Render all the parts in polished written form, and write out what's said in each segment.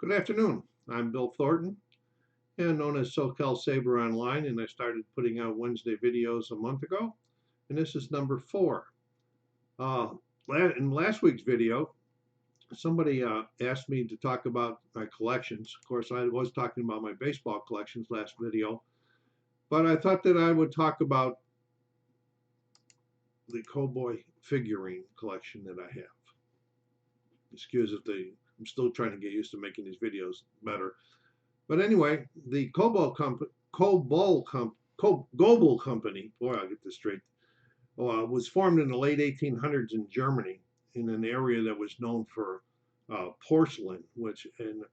Good afternoon. I'm Bill Thornton, and known as SoCalSabre online, and I started putting out Wednesday videos a month ago, and this is number 4. Uh, in last week's video, somebody asked me to talk about my collections. Of course, I was talking about my baseball collections last video, but I thought that I would talk about the cowboy figurine collection that I have. Excuse if I'm still trying to get used to making these videos better. But anyway, the Goebel company, boy, I'll get this straight, was formed in the late 1800s in Germany in an area that was known for porcelain, which and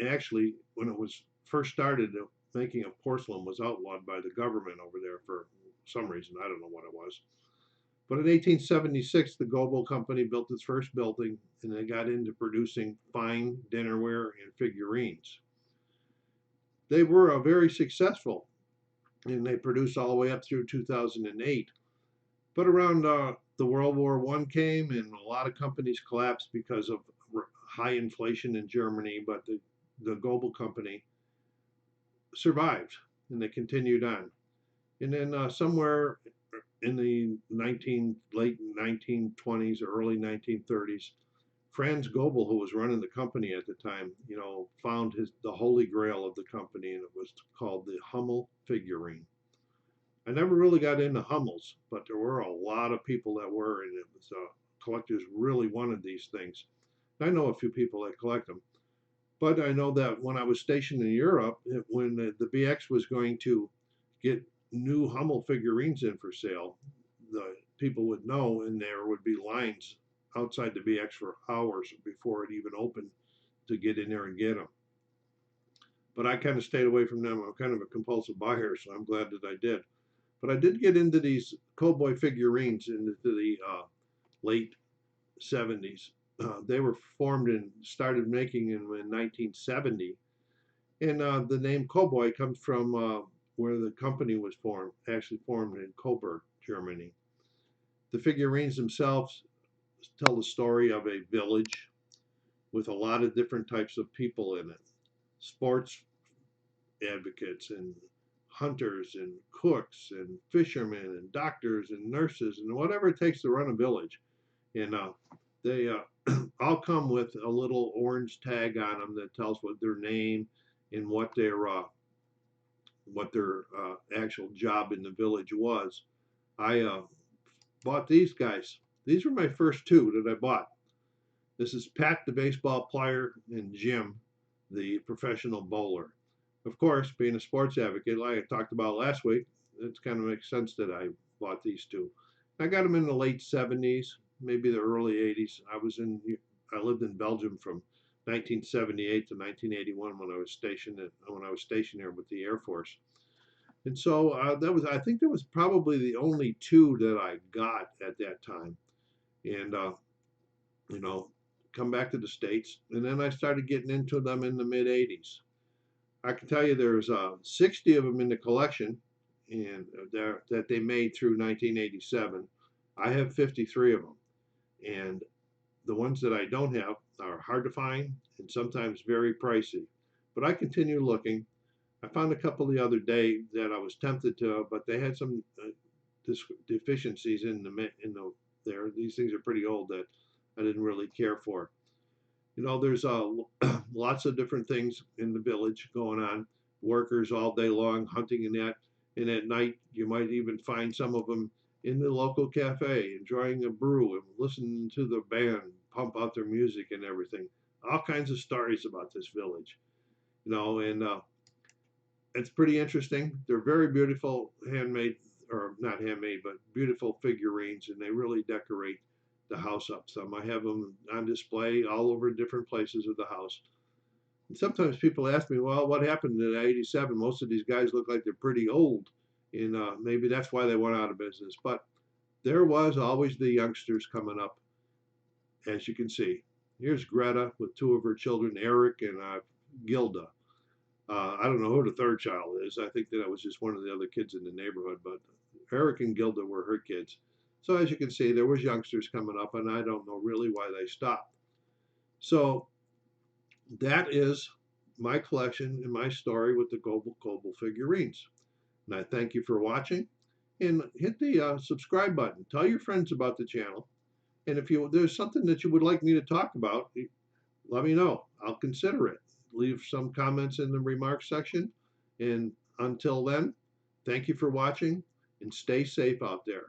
actually when it was first started, the making of porcelain was outlawed by the government over there for some reason. I don't know what it was. But in 1876, the Goebel company built its first building, and they got into producing fine dinnerware and figurines. They were very successful, and they produced all the way up through 2008. But around the World War I came, and a lot of companies collapsed because of high inflation in Germany. But the Goebel company survived, and they continued on. And then somewhere in the late 1920s or early 1930s, Franz Goebel, who was running the company at the time, found the holy grail of the company, and it was called the Hummel figurine. I never really got into Hummels, but there were a lot of people that were, and it was collectors really wanted these things. I know a few people that collect them, but I know that when I was stationed in Europe, when the BX was going to get new Hummel figurines in for sale, the people would know, and there would be lines outside the BX for hours before it even opened to get in there and get them. But I kind of stayed away from them. I'm kind of a compulsive buyer, so I'm glad that I did. But I did get into these cowboy figurines into the late 70s. They were formed and started making in 1970. And the name cowboy comes from where the company was formed, actually formed in Coburg, Germany. The figurines themselves tell the story of a village with a lot of different types of people in it. Sports advocates and hunters and cooks and fishermen and doctors and nurses and whatever it takes to run a village. And they all come with a little orange tag on them that tells what their name and what their actual job in the village was. I bought these guys. These were my first two that I bought. This is Pat, the baseball player, and Jim, the professional bowler. Of course, being a sports advocate, like I talked about last week, it kind of makes sense that I bought these two. I got them in the late 70s, maybe the early 80s. I lived in Belgium from 1978 to 1981 when I was stationed there with the Air Force. And so I think that was probably the only two that I got at that time. And you know, come back to the States, and then I started getting into them in the mid 80s. I can tell you there's 60 of them in the collection, and that they made through 1987. I have 53 of them, and the ones that I don't have are hard to find and sometimes very pricey. But I continue looking. I found a couple the other day that I was tempted to, but they had some deficiencies in the there. These things are pretty old that I didn't really care for. There's lots of different things in the village going on. Workers all day long hunting and that, and at night you might even find some of them in the local cafe enjoying a brew and listening to the band pump out their music and everything. All kinds of stories about this village, and it's pretty interesting. They're very beautiful handmade, or not handmade, but beautiful figurines, and they really decorate the house up some. I have them on display all over different places of the house. And sometimes people ask me, well, what happened in 87? Most of these guys look like they're pretty old, and maybe that's why they went out of business. But there was always the youngsters coming up, as you can see. Here's Greta with two of her children, Eric and Gilda. I don't know who the third child is. I think that it was just one of the other kids in the neighborhood, but Eric and Gilda were her kids. So as you can see, there was youngsters coming up, and I don't know really why they stopped. So that is my collection and my story with the Goebel figurines. And I thank you for watching. And hit the subscribe button. Tell your friends about the channel. And if there's something that you would like me to talk about, let me know. I'll consider it. Leave some comments in the remarks section. And until then, thank you for watching and stay safe out there.